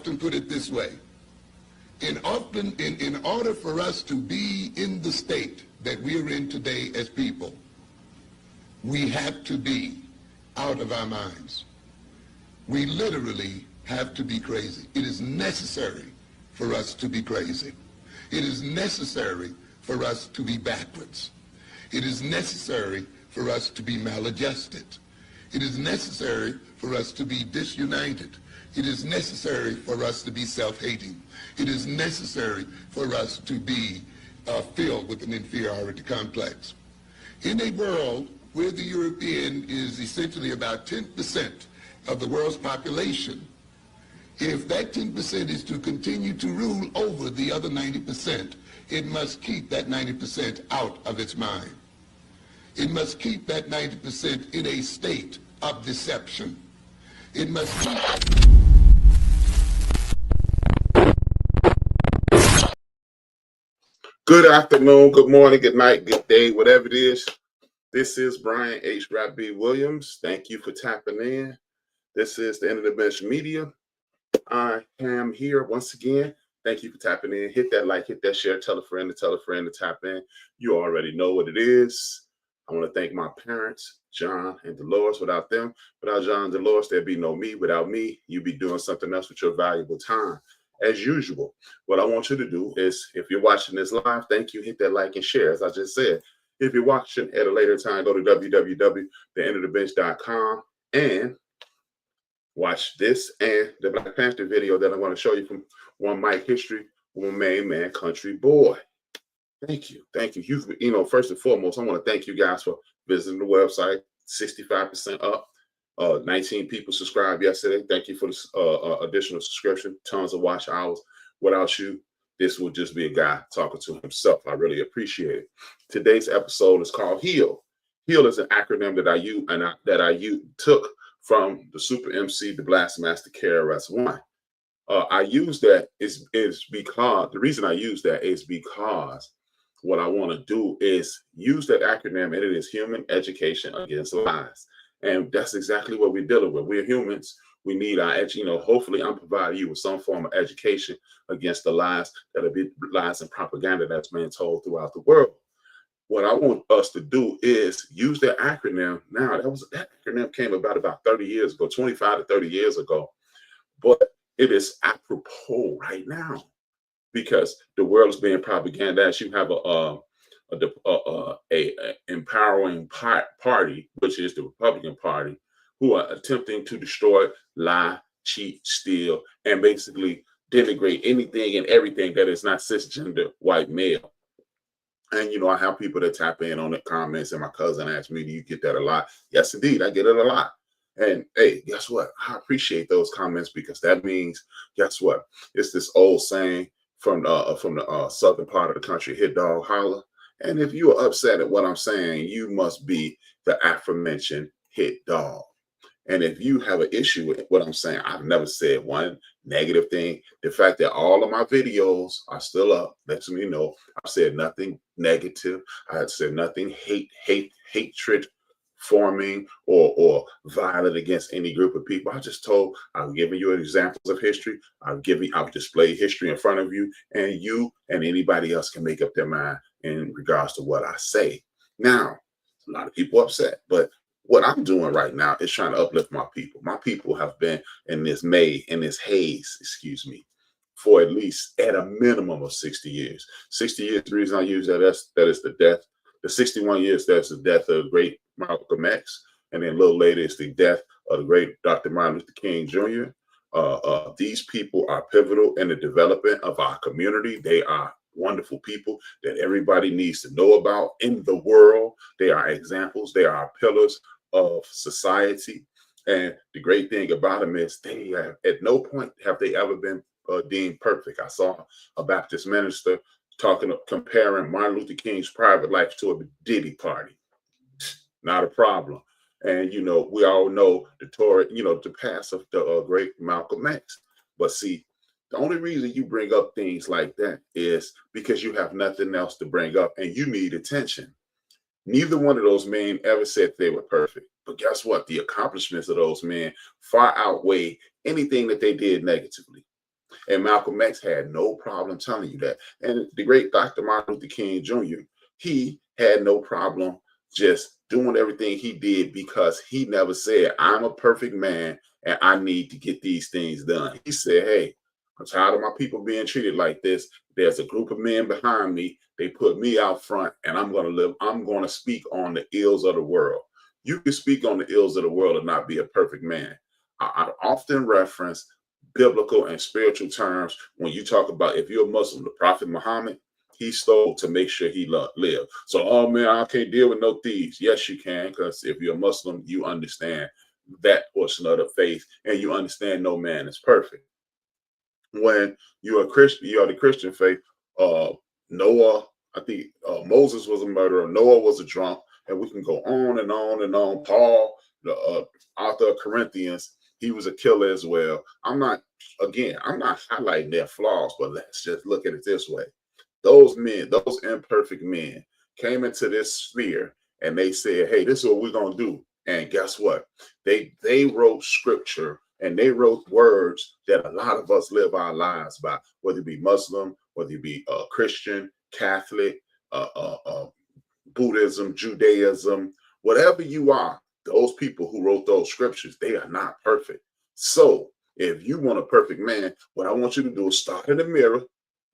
often put it this way. In order for us to be in the state that we're in today as people, we have to be out of our minds. We literally have to be crazy. It is necessary for us to be crazy. It is necessary for us to be backwards. It is necessary for us to be maladjusted. It is necessary for us to be disunited. It is necessary for us to be self-hating. It is necessary for us to be filled with an inferiority complex. In a world where the European is essentially about 10% of the world's population, if that 10% is to continue to rule over the other 90%, it must keep that 90% out of its mind. It must keep that 90% in a state of deception. It must keep... Good afternoon, good morning, good night, good day, whatever it is. This is Brian H.Rap Williams. Thank you for tapping in. This is the End of the Bench Media. I am here once again. Thank you for tapping in. Hit that like, hit that share, tell a friend to tap in. You already know what it is. I want to thank my parents, John and Dolores. Without them, without John and Dolores, there'd be no me. Without me, you'd be doing something else with your valuable time. As usual, what I want you to do is, if you're watching this live, thank you. Hit that like and share, as I just said. If you're watching at a later time, go to www.theendofthebench.com and watch this and the Black Panther video that I'm going to show you from One Mic History, One Main Man, Country Boy. Thank you. Thank you. You know, first and foremost, I want to thank you guys for visiting the website. 65% up. 19 people subscribed yesterday. Thank you for the additional subscription. Tons of watch hours. Without you, this would just be a guy talking to himself. I really appreciate it. Today's episode is called HEAL. HEAL is an acronym that I use and took from the Super MC, the Blast Master KRS-One. I use that is because the reason I use that is because what I want to do is use that acronym, and it is Human Education Against Lies. And that's exactly what we're dealing with. We're humans. We need our, hopefully I'm providing you with some form of education against the lies that are lies and propaganda that's being told throughout the world. What I want us to do is use that acronym. Now, that acronym came about 30 years ago, 25 to 30 years ago. But it is apropos right now because the world is being propagandized. You have a empowering party, which is the Republican Party, who are attempting to destroy, lie, cheat, steal, and basically denigrate anything and everything that is not cisgender white male. And, I have people that tap in on the comments, and my cousin asked me, do you get that a lot? Yes, indeed, I get it a lot. And hey, guess what? I appreciate those comments because that means, guess what? It's this old saying from the southern part of the country, hit dog holler. And if you are upset at what I'm saying, you must be the aforementioned hit dog. And if you have an issue with what I'm saying, I've never said one negative thing. The fact that all of my videos are still up lets me know I've said nothing negative. I have said nothing hatred forming or violent against any group of people. I've given you examples of history. I've displayed history in front of you, and you and anybody else can make up their mind in regards to what I say. Now, a lot of people upset, but what I'm doing right now is trying to uplift my people. My people have been in this haze, for at least at a minimum of 60 years. 60 years, the reason I use that is the death. The 61 years, that's the death of the great Malcolm X. And then a little later, it's the death of the great Dr. Martin Luther King Jr. These people are pivotal in the development of our community. They are wonderful people that everybody needs to know about in the world. They are examples. They are pillars of society. And the great thing about them is they have, at no point have they ever been deemed perfect. I saw a Baptist minister comparing Martin Luther King's private life to a Diddy party. Not a problem. And, we all know the past of the great Malcolm X. But see, the only reason you bring up things like that is because you have nothing else to bring up and you need attention. Neither one of those men ever said they were perfect. But guess what? The accomplishments of those men far outweigh anything that they did negatively. And Malcolm X had no problem telling you that. And the great Dr. Martin Luther King Jr., he had no problem just doing everything he did because he never said, I'm a perfect man and I need to get these things done. He said, hey, I'm tired of my people being treated like this. There's a group of men behind me. They put me out front and I'm going to speak on the ills of the world. You can speak on the ills of the world and not be a perfect man. I often reference biblical and spiritual terms when you talk about if you're a Muslim, the Prophet Muhammad, he stole to make sure he lived. So, oh man, I can't deal with no thieves. Yes, you can, because if you're a Muslim, you understand that portion of the faith and you understand no man is perfect. When you're a Christian, you are the Christian faith. Noah, I think Moses was a murderer. Noah was a drunk, and we can go on and on and on. Paul, the author of Corinthians, he was a killer as well. I'm not highlighting their flaws, but let's just look at it this way. Those men, those imperfect men, came into this sphere and they said, hey, this is what we're going to do. And guess what? They wrote scripture and they wrote words that a lot of us live our lives by, whether it be Muslim, whether it be Christian, Catholic, Buddhism, Judaism, whatever you are, those people who wrote those scriptures, they are not perfect. So if you want a perfect man, what I want you to do is start in the mirror,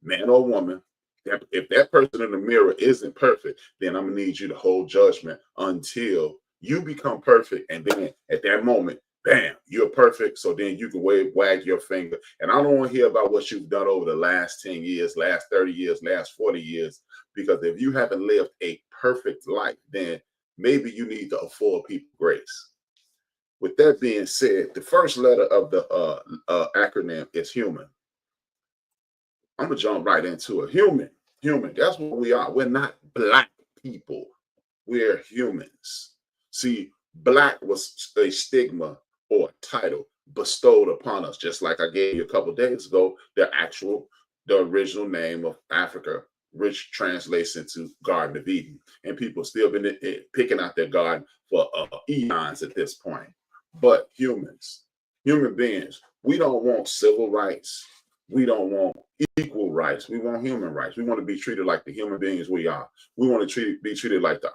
man or woman. If that person in the mirror isn't perfect, then I'm going to need you to hold judgment until you become perfect. And then at that moment, bam, you're perfect. So then you can wag your finger. And I don't want to hear about what you've done over the last 10 years, last 30 years, last 40 years, because if you haven't lived a perfect life, then maybe you need to afford people grace. With that being said, the first letter of the acronym is human. I'm going to jump right into it. Human. That's what we are. We're not black people. We're humans. See, black was a stigma or a title bestowed upon us, just like I gave you a couple of days ago, the original name of Africa, which translates into Garden of Eden. And people still been picking out their garden for eons at this point. But human beings, we don't want civil rights. We don't want equal rights. We want human rights. We want to be treated like the human beings we are. We want to be treated like the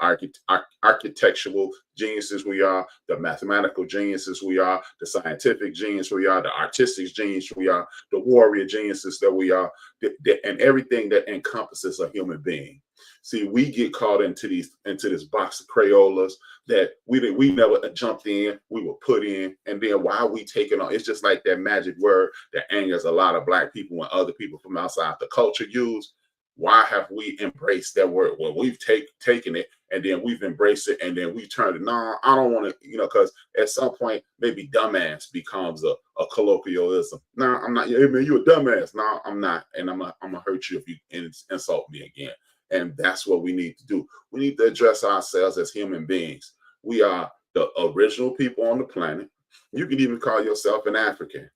architectural geniuses we are, the mathematical geniuses we are, the scientific genius we are, the artistic genius we are, the warrior geniuses that we are, and everything that encompasses a human being. See, we get caught into this box of Crayolas that we never jumped in, we were put in, and then why are we taking on? It's just like that magic word that angers a lot of black people when other people from outside the culture use. Why have we embraced that word? Well, we've taken it and then we've embraced it and then we turned it. No, I don't want to, because at some point maybe dumbass becomes a colloquialism. No, I'm not. Hey man, you a dumbass. No, I'm not, and I'm gonna hurt you if you insult me again. And that's what we need to do. We need to address ourselves as human beings. We are the original people on the planet. You can even call yourself an African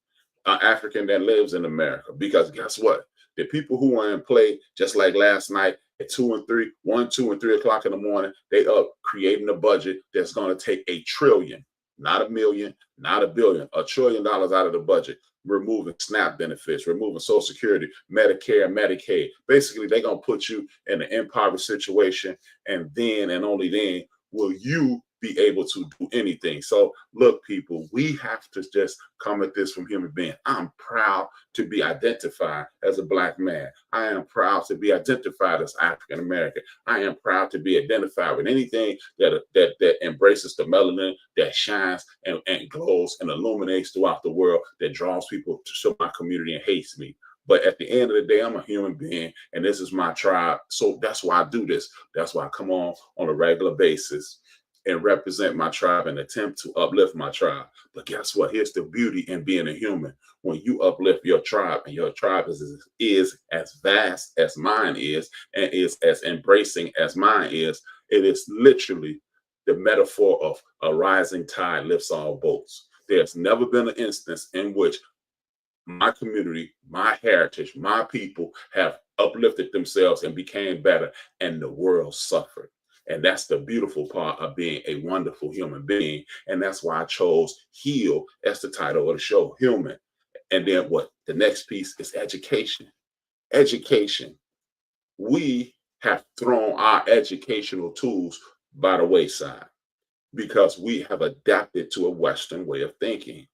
that lives in America, because guess what? The people who are in play, just like last night at 2 and 3 o'clock in the morning, they up creating a budget that's going to take $1 trillion, not $1 million, not $1 billion, $1 trillion out of the budget, removing SNAP benefits, removing Social Security, Medicare, Medicaid. Basically, they're going to put you in an impoverished situation, and then and only then will you be able to do anything. So look, people, we have to just come at this from human being. I'm proud to be identified as a black man. I am proud to be identified as African American. I am proud to be identified with anything that embraces the melanin, that shines and glows and illuminates throughout the world, that draws people to my community and hates me. But at the end of the day, I'm a human being, and this is my tribe. So that's why I do this. That's why I come on a regular basis and represent my tribe and attempt to uplift my tribe. But guess what? Here's the beauty in being a human. When you uplift your tribe, and your tribe is as vast as mine is, and is as embracing as mine is, it is literally the metaphor of a rising tide lifts all boats. There's never been an instance in which my community, my heritage, my people have uplifted themselves and became better, and the world suffered. And that's the beautiful part of being a wonderful human being. And that's why I chose H.E.A.L as the title of the show, Human. And then what? The next piece is education. Education. We have thrown our educational tools by the wayside because we have adapted to a Western way of thinking.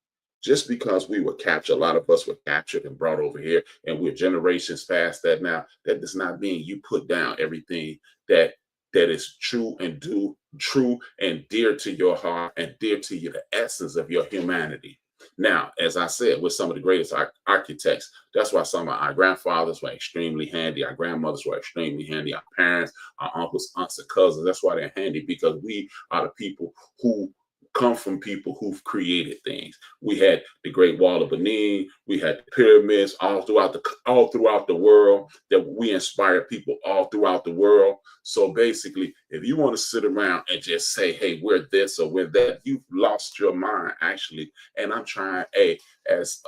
Just because we were captured, a lot of us were captured and brought over here, and we're generations past that now. That does not mean you put down everything that is true and dear to your heart and dear to you, the essence of your humanity. Now, as I said, we're some of the greatest architects. That's why some of our grandfathers were extremely handy. Our grandmothers were extremely handy. Our parents, our uncles, aunts, and cousins. That's why they're handy, because we are the people who come from people who've created things. We had the Great Wall of Benin. We had the pyramids all throughout the world, that we inspired people all throughout the world. So basically, if you want to sit around and just say, hey, we're this or we're that, you've lost your mind, actually. And I'm trying, as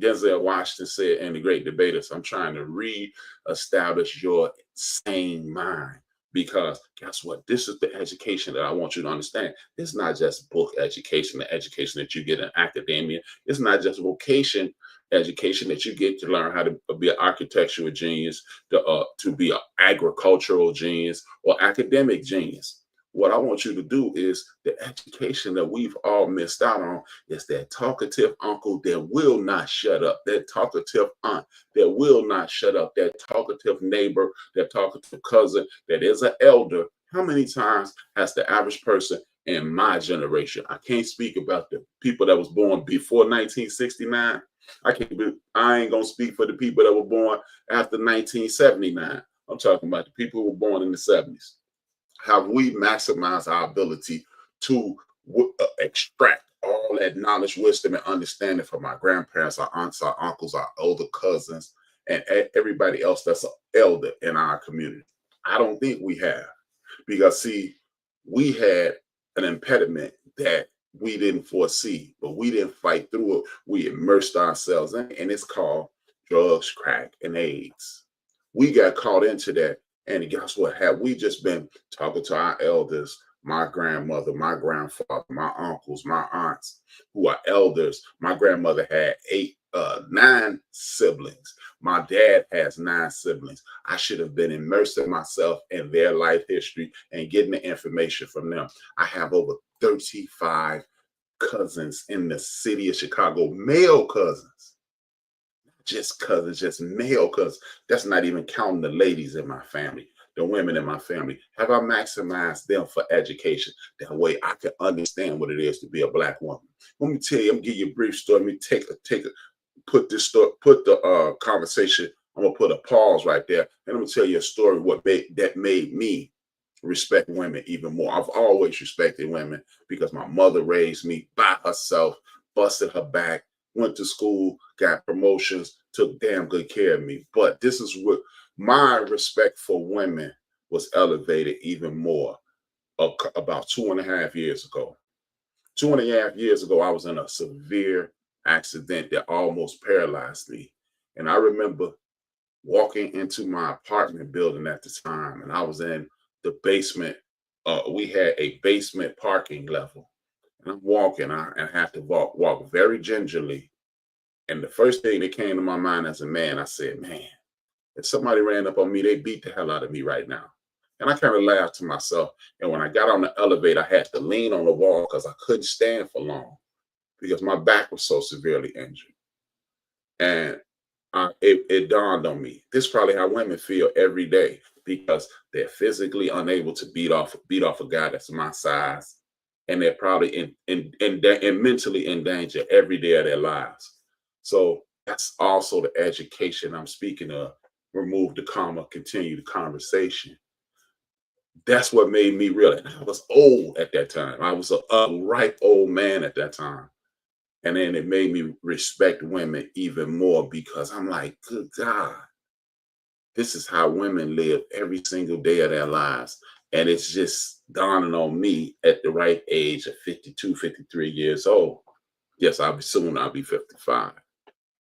Denzel Washington said in The Great Debaters, I'm trying to re-establish your sane mind. Because guess what? This is the education that I want you to understand. It's not just book education, the education that you get in academia. It's not just vocation education that you get to learn how to be an architectural genius, to be an agricultural genius or academic genius. What I want you to do is the education that we've all missed out on is that talkative uncle that will not shut up, that talkative aunt that will not shut up, that talkative neighbor, that talkative cousin that is an elder. How many times has the average person in my generation, I can't speak about the people that was born before 1969. I ain't gonna speak for the people that were born after 1979. I'm talking about the people who were born in the 70s. Have we maximized our ability to extract all that knowledge, wisdom, and understanding from our grandparents, our aunts, our uncles, our older cousins, and everybody else that's an elder in our community? I don't think we have. Because, see, we had an impediment that we didn't foresee, but we didn't fight through it. We immersed ourselves in it, and it's called drugs, crack, and AIDS. We got caught into that. And guess what? Have we just been talking to our elders, my grandmother, my grandfather, my uncles, my aunts, who are elders? My grandmother had 9 siblings. My dad has 9 siblings. I should have been immersing myself in their life history and getting the information from them. I have over 35 cousins in the city of Chicago, male cousins. Just cousins, just male cousins. That's not even counting the ladies in my family, the women in my family. Have I maximized them for education? That way I can understand what it is to be a Black woman. Let me tell you, I'm gonna give you a brief story. Let me put the conversation. I'm gonna put a pause right there, and I'm gonna tell you a story that made me respect women even more. I've always respected women because my mother raised me by herself, busted her back, went to school, got promotions, took damn good care of me. But this is what my respect for women was elevated even more about 2.5 years ago. 2.5 years ago, I was in a severe accident that almost paralyzed me. And I remember walking into my apartment building at the time, and I was in the basement. We had a basement parking level. And I'm walking, I have to walk very gingerly. And the first thing that came to my mind as a man, I said, man, if somebody ran up on me, they beat the hell out of me right now. And I kind of laughed to myself. And when I got on the elevator, I had to lean on the wall because I couldn't stand for long because my back was so severely injured. And it dawned on me, this is probably how women feel every day because they're physically unable to beat off a guy that's my size. And they're probably in mentally in danger every day of their lives. So that's also the education I'm speaking of. Remove the comma, continue the conversation. That's what made me realize I was old at that time. I was a ripe old man at that time. And then it made me respect women even more because I'm like, good God, this is how women live every single day of their lives. And it's just dawning on me at the right age of 52, 53 years old. Yes, I'll be 55.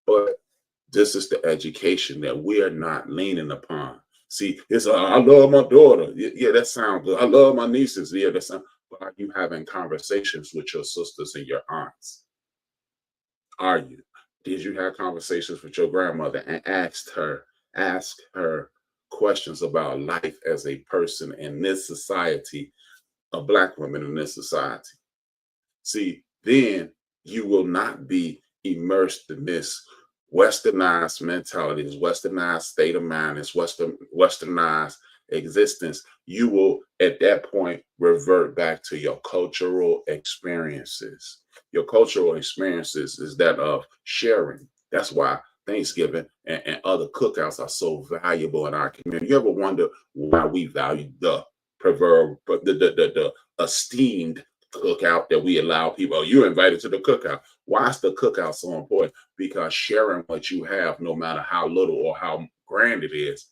But this is the education that we are not leaning upon. See, it's I love my daughter. Yeah, that sounds good. I love my nieces. Yeah, that sounds. But are you having conversations with your sisters and your aunts? Are you? Did you have conversations with your grandmother and ask her questions about life as a person in this society, a Black woman in this society? See, then you will not be immersed in this westernized mentality, this westernized state of mind, this westernized existence. You will at that point revert back to your cultural experiences. Your cultural experiences is that of sharing. That's why Thanksgiving and other cookouts are so valuable in our community. You ever wonder why we value the proverb, the esteemed cookout that we allow people? Oh, you're invited to the cookout. Why is the cookout so important? Because sharing what you have, no matter how little or how grand it is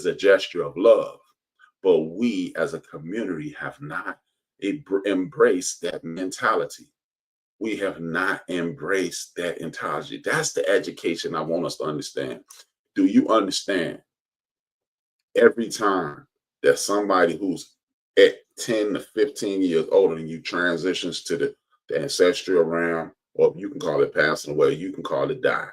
a gesture of love. But we as a community have not embraced that mentality. We have not embraced that entirely. That's the education I want us to understand. Do you understand? Every time that somebody who's at 10 to 15 years older than you transitions to the ancestral realm, or you can call it passing away, you can call it die.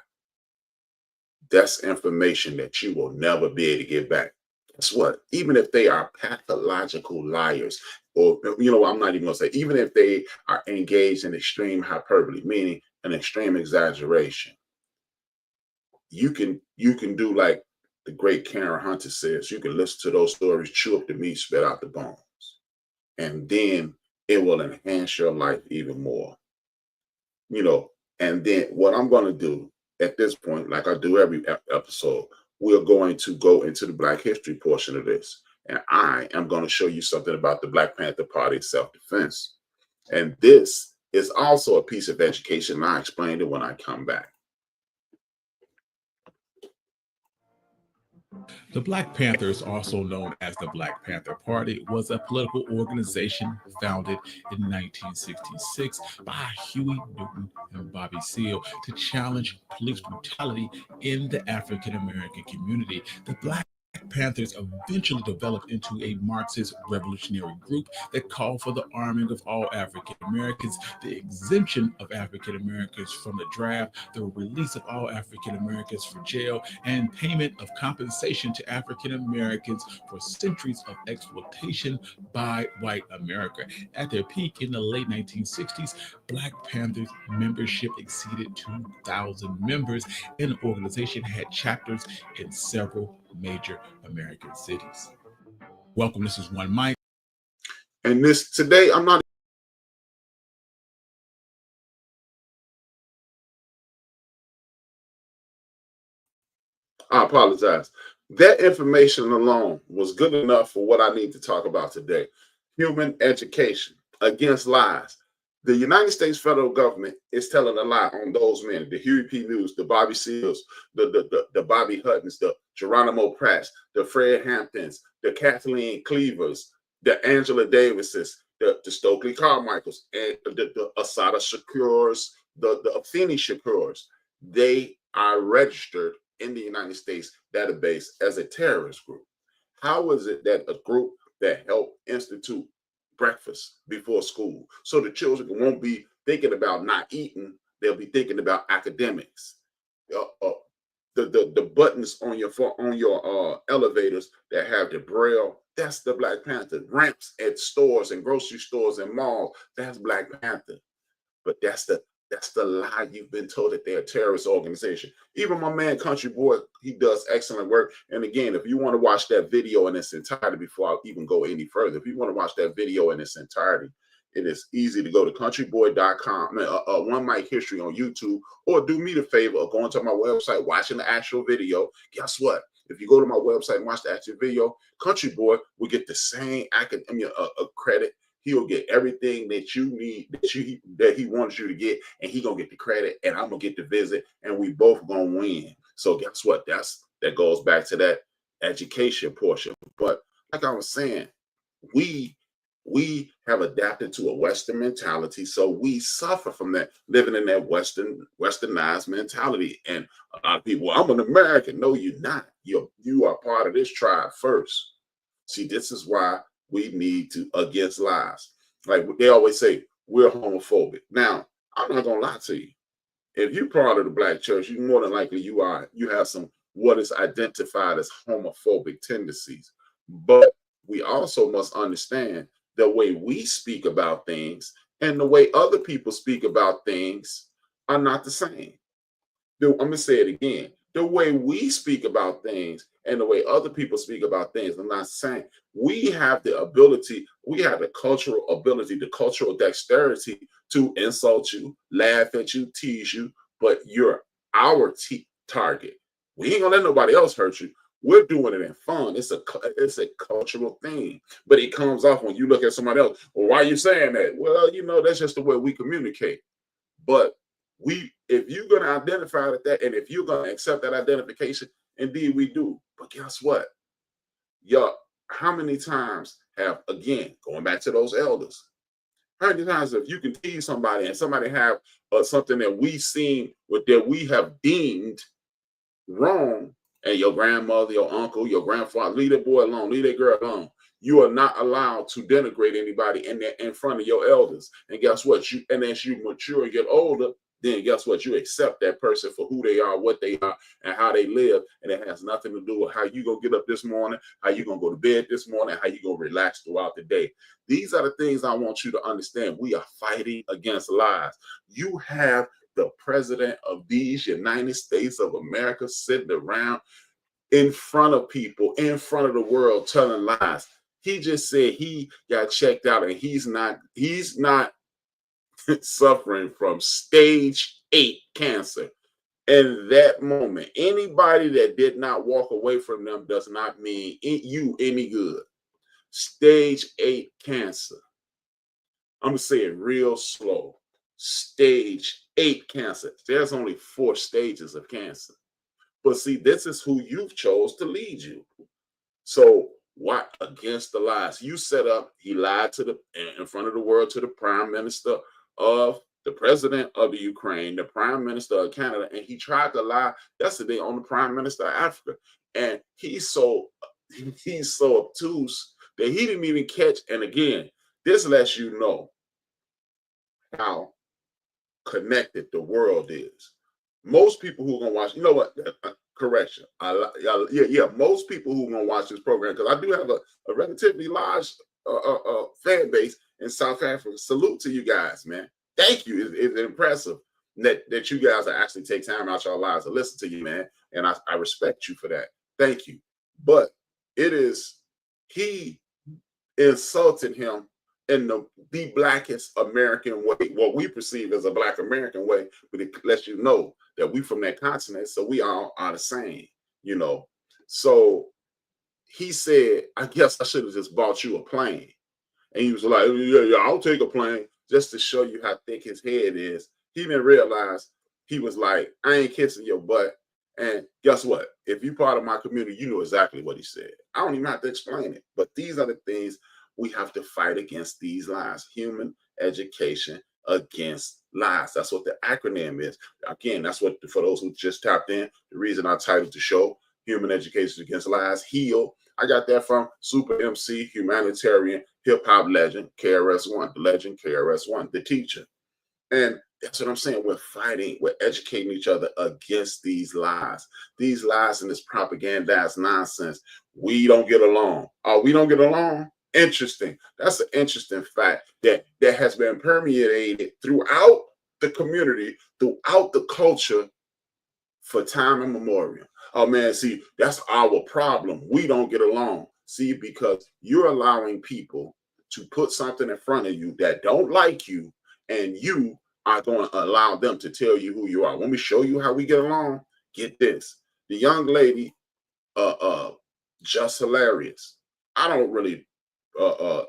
That's information that you will never be able to get back. Guess what? Even if they are pathological liars, or I'm not even gonna say, even if they are engaged in extreme hyperbole, meaning an extreme exaggeration, you can do like the great Karen Hunter says, you can listen to those stories, chew up the meat, spit out the bones, and then it will enhance your life even more. And then what I'm going to do at this point, like I do every episode, we're going to go into the Black history portion of this. And I am going to show you something about the Black Panther Party self-defense. And this is also a piece of education, and I explained it when I come back. The Black Panthers, also known as the Black Panther Party, was a political organization founded in 1966 by Huey Newton and Bobby Seale to challenge police brutality in the African American community. The Black Panthers eventually developed into a Marxist revolutionary group that called for the arming of all African Americans, the exemption of African Americans from the draft, the release of all African Americans from jail, and payment of compensation to African Americans for centuries of exploitation by white America. At their peak in the late 1960s, Black Panthers membership exceeded 2,000 members, and the organization had chapters in several major American cities. Welcome, this is One Mike. And today, I'm not. I apologize. That information alone was good enough for what I need to talk about today. Human education against lies. The United States federal government is telling a lie on those men, the Huey P. News, the Bobby Seals, the Bobby Huttons, the Geronimo Pratts, the Fred Hamptons, the Kathleen Cleavers, the Angela Davises, the Stokely Carmichaels, and the Assata Shakurs, the Afeni Shakurs. They are registered in the United States database as a terrorist group. How is it that a group that helped institute breakfast before school, so the children won't be thinking about not eating, they'll be thinking about academics? The buttons on your elevators that have the braille, that's the Black Panther. Ramps at stores and grocery stores and malls, that's Black Panther. But that's the lie you've been told, that they're a terrorist organization. Even my man Country Boy, he does excellent work. And again, if you want to watch that video in its entirety, before I even go any further, if you want to watch that video in its entirety, it is easy to go to countryboy.com, One Mike History on YouTube, or do me the favor of going to my website, watching the actual video. Guess what? If you go to my website and watch the actual video, Country Boy will get the same credit. He'll get everything that you need, that he wants you to get, and he gonna get the credit, and I'm gonna get the visit, and we both gonna win. So guess what? That goes back to that education portion. But like I was saying, we have adapted to a Western mentality, so we suffer from that, living in that westernized mentality. And a lot of people, well, I'm an American. No, you're not. You are part of this tribe first. See, this is why we need to against lies. Like they always say, we're homophobic. Now, I'm not gonna lie to you. if you're part of the black church, you more than likely you have some what is identified as homophobic tendencies. But we also must understand the way we speak about things and the way other people speak about things are not the same. I'm going to say it again. The way we speak about things and the way other people speak about things are not the same. We have the ability, we have the cultural ability, the cultural dexterity to insult you, laugh at you, tease you, but you're our target. We ain't gonna let nobody else hurt you. We're doing it in fun. It's a cultural thing, but it comes off when you look at somebody else. Well, why are you saying that? Well, that's just the way we communicate. But if you're going to identify with that, and if you're going to accept that identification, indeed we do. But guess what? How many times have, again, going back to those elders, how many times if you can tease somebody and somebody have something that that we have deemed wrong, and your grandmother, your uncle, your grandfather, leave that boy alone, leave that girl alone. You are not allowed to denigrate anybody in front of your elders. And guess what? And as you mature and get older, then guess what? You accept that person for who they are, what they are, and how they live. And it has nothing to do with how you gonna get up this morning, how you gonna go to bed this morning, how you gonna relax throughout the day. These are the things I want you to understand. We are fighting against lies. You have the president of these United States of America sitting around in front of people, in front of the world, telling lies. He just said he got checked out and he's not suffering from stage 8 cancer. In that moment, anybody that did not walk away from them does not mean you any good. Stage 8 cancer. I'm going to say it real slow. Stage 8 cancer. There's only 4 stages of cancer. But see, this is who you've chose to lead you. So what against the lies? He lied in front of the world to the prime minister of the president of the Ukraine, the prime minister of Canada, and he tried to lie yesterday on the prime minister of Africa. And he's so obtuse that he didn't even catch. And again, this lets you know how connected the world is. Most people who are gonna watch, correction. Most people who are gonna watch this program, because I do have a relatively large fan base in South Africa. Salute to you guys, man. Thank you. It's impressive that you guys actually take time out your lives to listen to you, man. And I respect you for that. Thank you. But he insulted him in the blackest American way, what we perceive as a Black American way, but it lets you know that we from that continent, so we all are the same, So he said, I guess I should have just bought you a plane. And he was like, yeah, I'll take a plane, just to show you how thick his head is. He didn't realize, he was like, I ain't kissing your butt. And guess what? If you're part of my community, you know exactly what he said. I don't even have to explain it. But these are the things we have to fight against, these lies. Human education against lies. That's what the acronym is. Again, that's what, for those who just tapped in, the reason I titled the show, Human Education Against Lies, HEAL. I got that from Super MC, humanitarian, hip-hop legend, KRS-One, the legend KRS-One, the teacher. And that's what I'm saying. We're fighting, we're educating each other against these lies and this propagandized nonsense. We don't get along. Oh, we don't get along? Interesting. That's an interesting fact that has been permeated throughout the community, throughout the culture for time immemorial. Oh man, see, that's our problem. We don't get along. See, because you're allowing people to put something in front of you that don't like you, and you are going to allow them to tell you who you are. Let me show you how we get along. Get this. The young lady, just hilarious. I don't really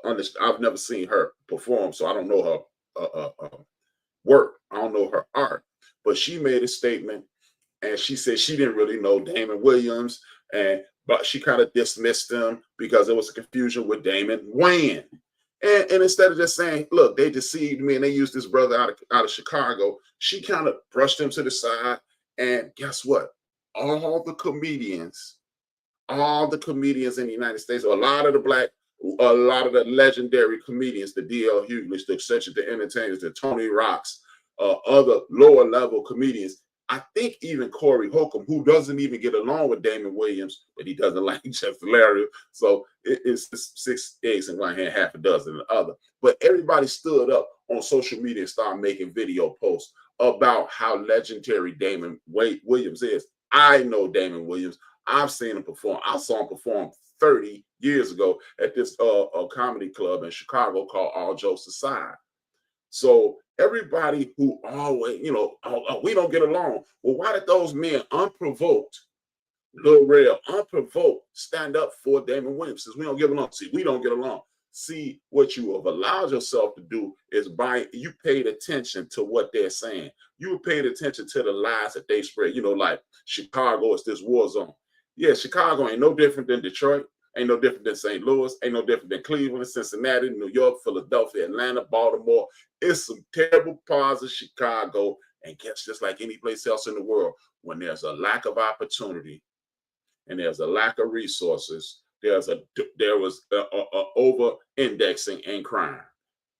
understand. I've never seen her perform, so I don't know her work. I don't know her art. But she made a statement, and she said she didn't really know Damon Williams, but she kind of dismissed him because there was a confusion with Damon Wayans. And instead of just saying, look, they deceived me and they used this brother out of Chicago, she kind of brushed him to the side. And guess what? All the comedians in the United States, a lot of the legendary comedians, the D.L. Hughley's, the Cedric the Entertainers, the Tony Rocks, other lower level comedians. I think even Corey Holcomb, who doesn't even get along with Damon Williams, but he doesn't like just hilarious. So it's 6 eggs in one hand, half a dozen in the other. But everybody stood up on social media and started making video posts about how legendary Damon Williams is. I know Damon Williams. I've seen him perform. I saw him perform 30 years ago at this a comedy club in Chicago called All Jokes Aside. So everybody who always, we don't get along. Well, why did those men unprovoked, Lil Rel, unprovoked, stand up for Damon Williams? Since we don't get along. See, we don't get along. See, what you have allowed yourself to do is you paid attention to what they're saying. You paid attention to the lies that they spread. Like Chicago is this war zone. Yeah, Chicago ain't no different than Detroit. Ain't no different than St. Louis. Ain't no different than Cleveland, Cincinnati, New York, Philadelphia, Atlanta, Baltimore. It's some terrible parts of Chicago. And guess just like any place else in the world, when there's a lack of opportunity and there's a lack of resources, there was over-indexing in crime.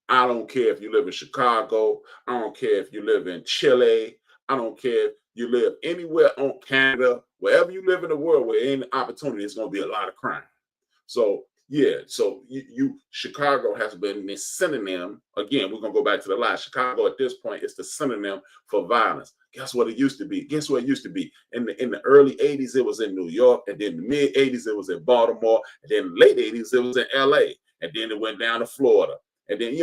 I don't care if you live in Chicago. I don't care if you live in Chile. I don't care if you live anywhere on Canada. Wherever you live in the world where any opportunity, it's going to be a lot of crime. So, yeah, Chicago has been this synonym. Again, we're going to go back to the lie. Chicago at this point is the synonym for violence. Guess what it used to be? Guess what it used to be? In the early 80s, it was in New York. And then the mid 80s, it was in Baltimore. And then the late 80s, it was in LA. And then it went down to Florida. And then,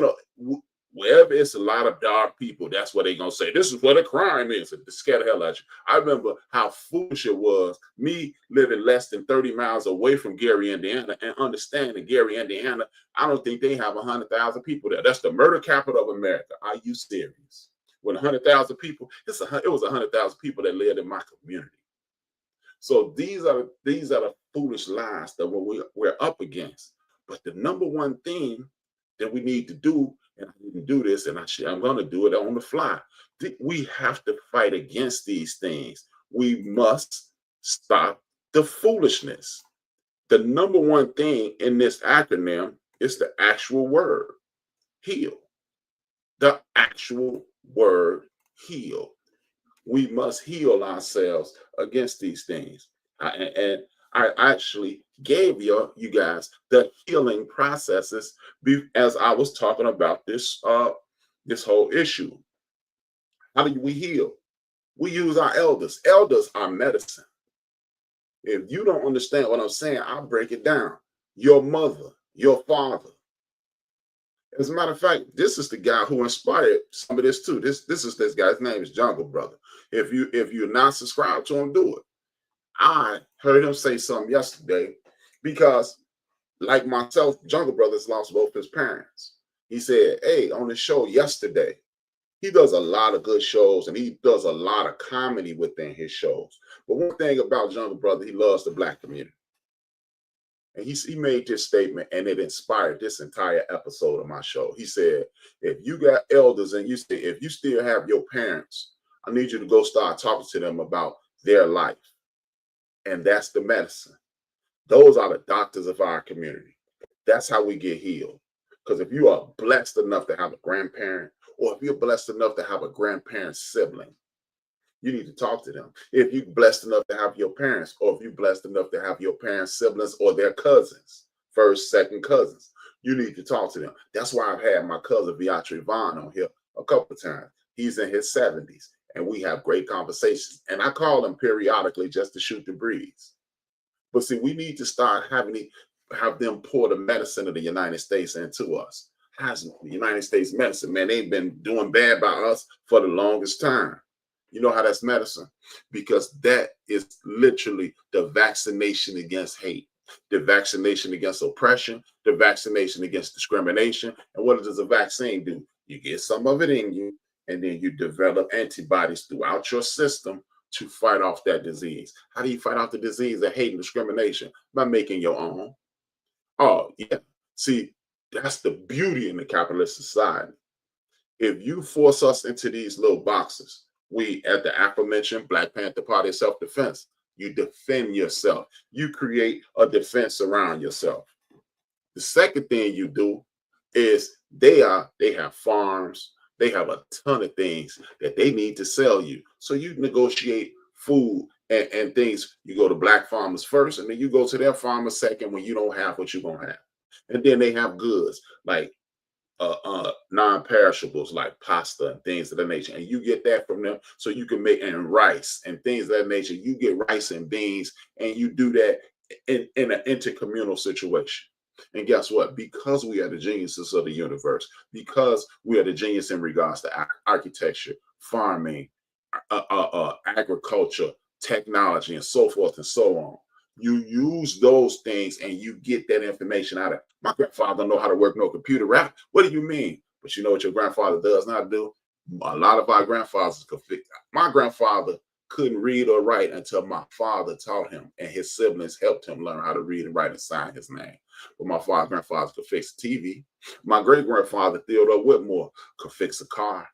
wherever it's a lot of dark people, that's what they're going to say. This is what a crime is. To scare the hell out of you. I remember how foolish it was, me living less than 30 miles away from Gary, Indiana, and understanding Gary, Indiana, I don't think they have 100,000 people there. That's the murder capital of America. Are you serious? When 100,000 people, it was 100,000 people that lived in my community. So these are the foolish lies that we're up against. But the number one thing that we need to do, and I didn't do this, and I'm going to do it on the fly. We have to fight against these things. We must stop the foolishness. The number one thing in this acronym is the actual word, heal. The actual word, heal. We must heal ourselves against these things. And I actually gave you guys the healing processes as I was talking about this whole issue. How do we heal? We use our elders. Elders are medicine. If you don't understand what I'm saying, I'll break it down. Your mother, your father. As a matter of fact, this is the guy who inspired some of this too. This guy's name is Jungle Brother. If you're not subscribed to him, do it. I heard him say something yesterday because, like myself, Jungle Brothers lost both his parents. He said, hey, on the show yesterday, he does a lot of good shows and he does a lot of comedy within his shows. But one thing about Jungle Brother, he loves the Black community. And he made this statement and it inspired this entire episode of my show. He said, if you got elders and if you still have your parents, I need you to go start talking to them about their life. And that's the medicine. Those are the doctors of our community. That's how we get healed. Because if you are blessed enough to have a grandparent, or if you're blessed enough to have a grandparent sibling, you need to talk to them. If you're blessed enough to have your parents, or if you're blessed enough to have your parents' siblings or their cousins, first, second cousins, you need to talk to them. That's why I've had my cousin Beatrice Vaughn on here a couple of times. He's in his 70s. And we have great conversations. And I call them periodically just to shoot the breeze. But see, we need to start have them pour the medicine of the United States into us. Has the United States medicine, man, they've been doing bad by us for the longest time. You know how that's medicine? Because that is literally the vaccination against hate, the vaccination against oppression, the vaccination against discrimination. And what does a vaccine do? You get some of it in you, and then you develop antibodies throughout your system to fight off that disease. How do you fight off the disease of hate and discrimination? By making your own. Oh, yeah. See, that's the beauty in the capitalist society. If you force us into these little boxes, we, at the aforementioned Black Panther Party of Self-Defense, you defend yourself. You create a defense around yourself. The second thing you do is they have farms, They have a ton of things that they need to sell you. So you negotiate food and things. You go to black farmers first, and then you go to their farmers second when you don't have what you're going to have. And then they have goods like non-perishables like pasta and things of that nature, and you get that from them, so you can make, and rice and things of that nature. You get rice and beans, and you do that in an intercommunal situation. And guess what? Because we are the geniuses of the universe, because we are the genius in regards to architecture, farming, agriculture, technology, and so forth and so on. You use those things and you get that information out of. My grandfather don't know how to work no computer, right? What do you mean? But you know what your grandfather does not do? A lot of our grandfathers could fix. My grandfather couldn't read or write until my father taught him, and his siblings helped him learn how to read and write and sign his name. But my grandfather could fix a TV. My great-grandfather, Theodore Whitmore, could fix a car.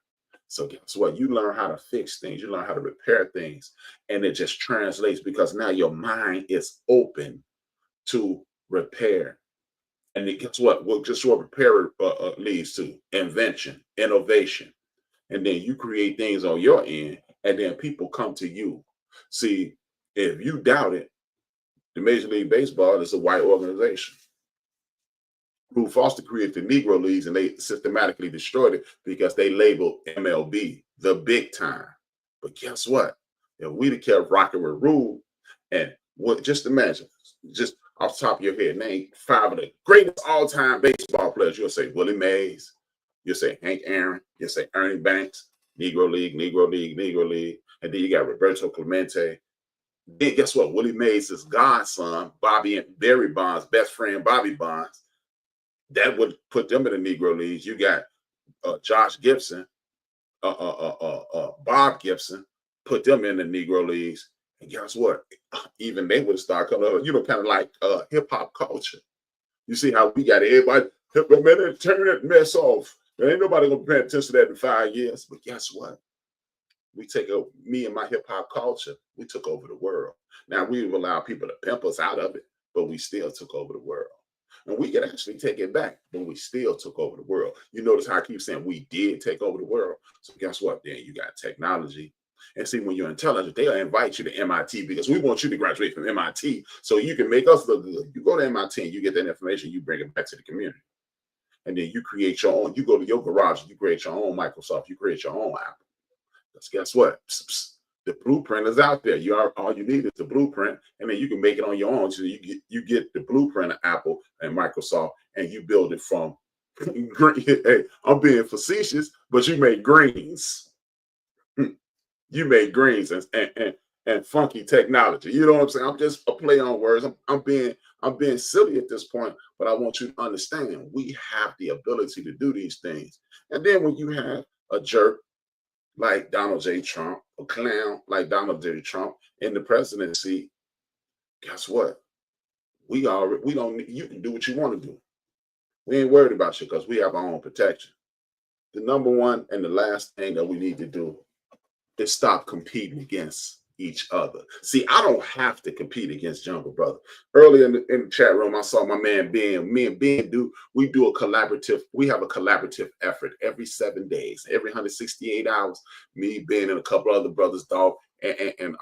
So guess what? You learn how to fix things. You learn how to repair things. And it just translates because now your mind is open to repair. And it, guess what? Well, just what repair leads to invention, innovation. And then you create things on your end, and then people come to you. See, if you doubt it, the Major League Baseball is a white organization. Lou Foster created the Negro Leagues, and they systematically destroyed it because they labeled MLB the big time. But guess what? If we'd have kept rocking with Rule, and what, just imagine, just off the top of your head, name 5 of the greatest all-time baseball players. You'll say Willie Mays, you'll say Hank Aaron, you'll say Ernie Banks, Negro League, Negro League, Negro League, and then you got Roberto Clemente. Then guess what? Willie Mays' godson, Bobby and Barry Bonds' best friend, Bobby Bonds. That would put them in the Negro Leagues. You got Josh Gibson, Bob Gibson, put them in the Negro Leagues. And guess what? Even they would start coming up, kind of like hip hop culture. You see how we got everybody, man, turn that mess off. There ain't nobody gonna pay attention to that in 5 years. But guess what? We take over, me and my hip hop culture, we took over the world. Now we've allowed people to pimp us out of it, but we still took over the world. And we can actually take it back, but we still took over the world. You notice how I keep saying we did take over the world. So guess what? Then you got technology. And see, when you're intelligent, they'll invite you to MIT because we want you to graduate from MIT so you can make us look good. You go to MIT and you get that information, you bring it back to the community. And then you create your own. You go to your garage, you create your own Microsoft, you create your own Apple. Because guess what? The blueprint is out there. All you need is the blueprint, and then you can make it on your own. So you get the blueprint of Apple and Microsoft, and you build it from green. Hey, I'm being facetious, but you make greens. You make greens and funky technology. You know what I'm saying? I'm just a play on words. I'm being silly at this point, but I want you to understand we have the ability to do these things. And then when you have a jerk like Donald J. Trump, a clown like Donald J. Trump in the presidency, guess what? You can do what you want to do. We ain't worried about you because we have our own protection. The number one and the last thing that we need to do is stop competing against each other. See, I don't have to compete against Jungle Brother. Earlier in the chat room, I saw my man Ben. Me and Ben we have a collaborative effort every 7 days, every 168 hours. Me, Ben, and a couple other brothers, Dog, and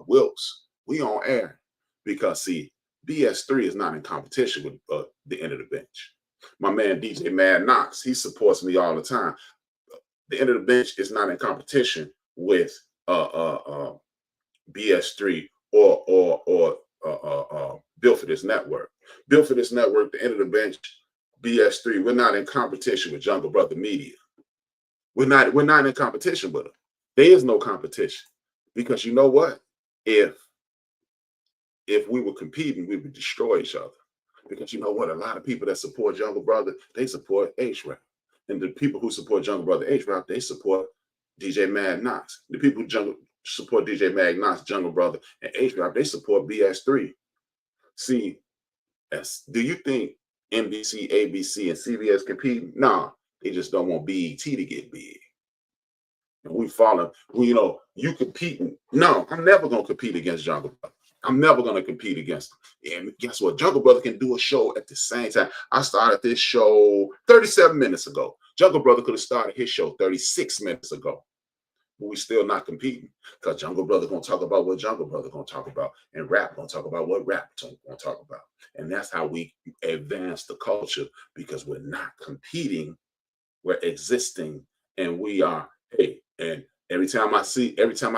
Wilkes, we on air because see, BS3 is not in competition with the end of the bench. My man DJ Mad Knox, he supports me all the time. The end of the bench is not in competition with BS3 or Built for This Network. Built for This Network, the end of the bench, BS3, we're not in competition with Jungle Brother Media. We're not in competition with them. There is no competition. Because you know what? If we were competing, we would destroy each other. Because you know what? A lot of people that support Jungle Brother, they support H.E.A.L. And the people who support Jungle Brother H.RAP, they support DJ Mad Knox. The people who support DJ Mad Knox, Jungle Brother, and H.RAP, they support BS3. See, do you think NBC, ABC, and CBS compete? Nah, they just don't want BET to get big. And we follow, you competing. No, I'm never going to compete against Jungle Brother. I'm never going to compete against them. And guess what? Jungle Brother can do a show at the same time. I started this show 37 minutes ago. Jungle Brother could have started his show 36 minutes ago, but we still not competing because Jungle Brother gonna talk about what Jungle Brother gonna talk about, and Rap gonna talk about what Rap gonna talk about, and that's how we advance the culture because we're not competing, we're existing, and we are. Hey, and every time I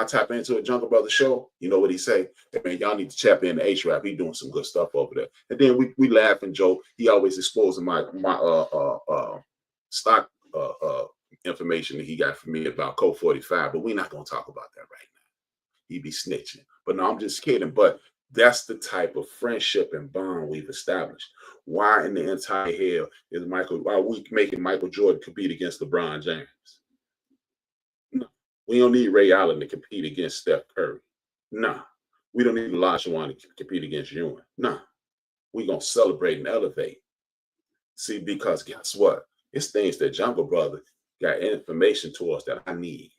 tap into a Jungle Brother show, you know what he say? Hey man, y'all need to tap into HRap. He doing some good stuff over there. And then we laugh and joke. He always exposing my stock information that he got from me about Code 45, but we're not gonna talk about that right now. He be snitching. But no, I'm just kidding. But that's the type of friendship and bond we've established. Why in the entire hell is why are we making Michael Jordan compete against LeBron James? No. We don't need Ray Allen to compete against Steph Curry. Nah. We don't need Olajuwon to compete against Ewing. Nah. We're going to celebrate and elevate. See, because guess what? It's things that Jungle Brother got information to us that I need.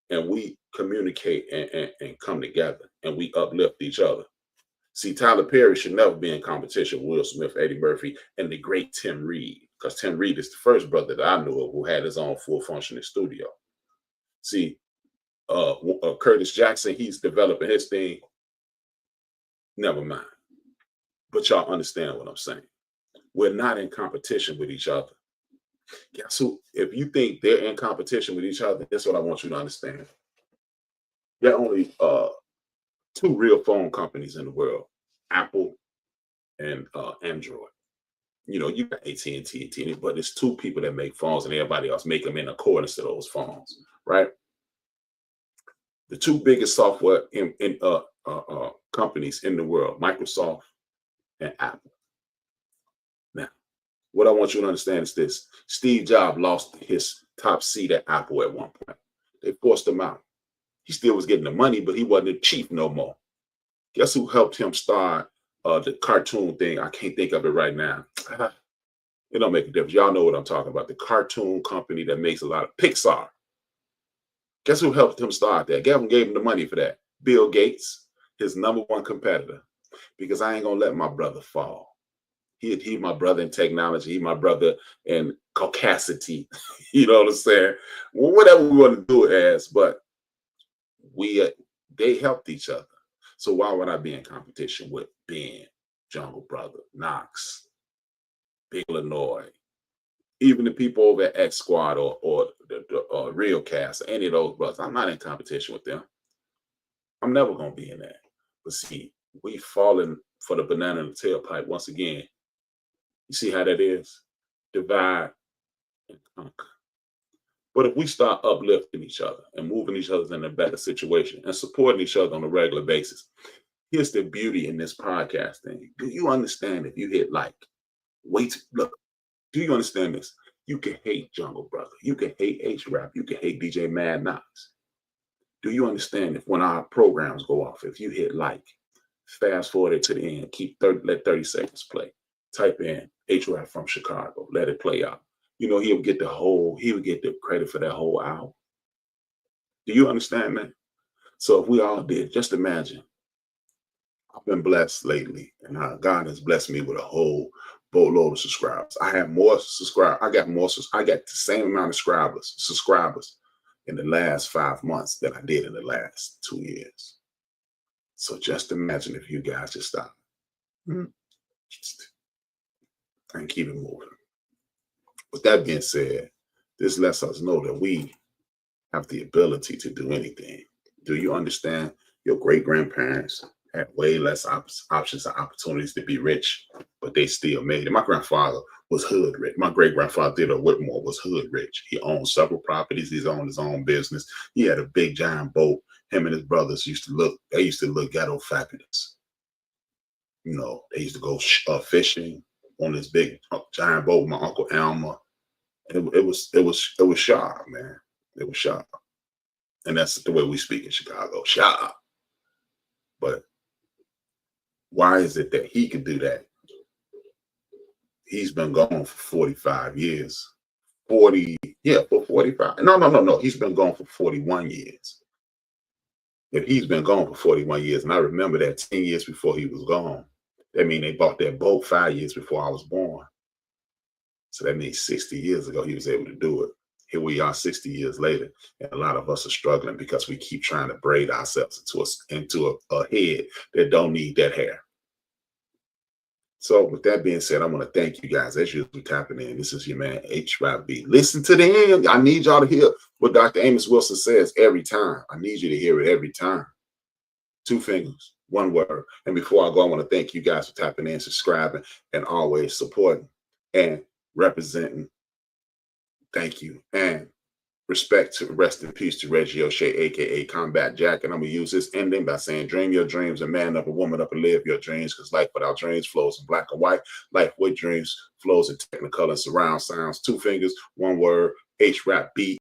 And we communicate and come together and we uplift each other. See, Tyler Perry should never be in competition with Will Smith, Eddie Murphy, and the great Tim Reed, because Tim Reed is the first brother that I knew of who had his own full functioning studio. See, Curtis Jackson, he's developing his thing. Never mind. But y'all understand what I'm saying. We're not in competition with each other. Guess who? If you think they're in competition with each other, that's what I want you to understand. There are only two real phone companies in the world, Apple and Android. You know, you got AT&T, but it's two people that make phones and everybody else make them in accordance to those phones, right? The two biggest software companies in the world, Microsoft and Apple. Now, what I want you to understand is this. Steve Jobs lost his top seat at Apple at one point. They forced him out. He still was getting the money, but he wasn't the chief no more. Guess who helped him start the cartoon thing? I can't think of it right now. It don't make a difference. Y'all know what I'm talking about. The cartoon company that makes a lot of Pixar. Guess who helped him start that? Gavin gave him the money for that. Bill Gates, his number one competitor. Because I ain't gonna let my brother fall. He my brother in technology. He my brother in caucasity. You know what I'm saying? Well, whatever we want to do it as, but they helped each other. So why would I be in competition with Ben, Jungle Brother, Knox, Big Illinois, even the people over at X Squad or the Real Cast, any of those brothers? I'm not in competition with them. I'm never gonna be in that. But see, we've fallen for the banana in the tailpipe once again. You see how that is? Divide and conquer. But if we start uplifting each other and moving each other in a better situation and supporting each other on a regular basis, here's the beauty in this podcast thing. Do you understand if you hit like, look, do you understand this? You can hate Jungle Brother. You can hate HRap. You can hate DJ Mad Knox. Do you understand if when our programs go off, if you hit like, fast forward it to the end, let 30 seconds play, type in HRap from Chicago, let it play out. You know, he would get the credit for that whole hour. Do you understand that? So if we all did, just imagine. I've been blessed lately, and God has blessed me with a whole boatload of subscribers. I have more subscribers. I got the same amount of subscribers in the last 5 months than I did in the last 2 years. So just imagine if you guys just stop and keep it moving. With that being said, this lets us know that we have the ability to do anything. Do you understand? Your great-grandparents had way less options and opportunities to be rich, but they still made it. My grandfather was hood rich. My great-grandfather, Theodore Whitmore, was hood rich. He owned several properties. He owned his own business. He had a big, giant boat. Him and his brothers used to look ghetto fabulous. You know, they used to go fishing on this big, giant boat with my Uncle Alma. It was sharp, man. It was sharp. And that's the way we speak in Chicago, sharp. But why is it that he could do that? He's been gone for 45 years. For 45. No. He's been gone for 41 years. If he's been gone for 41 years, and I remember that 10 years before he was gone, that means they bought that boat 5 years before I was born. So that means 60 years ago, he was able to do it. Here we are 60 years later, and a lot of us are struggling because we keep trying to braid ourselves into a head that don't need that hair. So with that being said, I want to thank you guys as usual tapping in. This is your man HRap. Listen to the end. I need y'all to hear what Dr. Amos Wilson says every time. I need you to hear it every time. 2 fingers, 1 word. And before I go, I want to thank you guys for tapping in, subscribing, and always supporting and representing. Thank you. And respect to rest in peace to Reggie O'Shea, aka Combat Jack. And I'm gonna use this ending by saying, dream your dreams and man up, a woman up, and live your dreams, because life without dreams flows in black and white. Life with dreams flows in technicolor and surround sounds. 2 fingers, 1 word, HRap beat.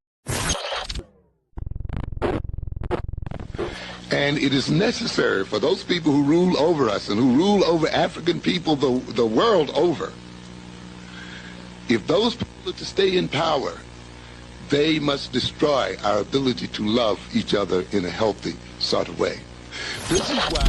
And it is necessary for those people who rule over us and who rule over African people the world over, if those people are to stay in power, they must destroy our ability to love each other in a healthy sort of way. This is why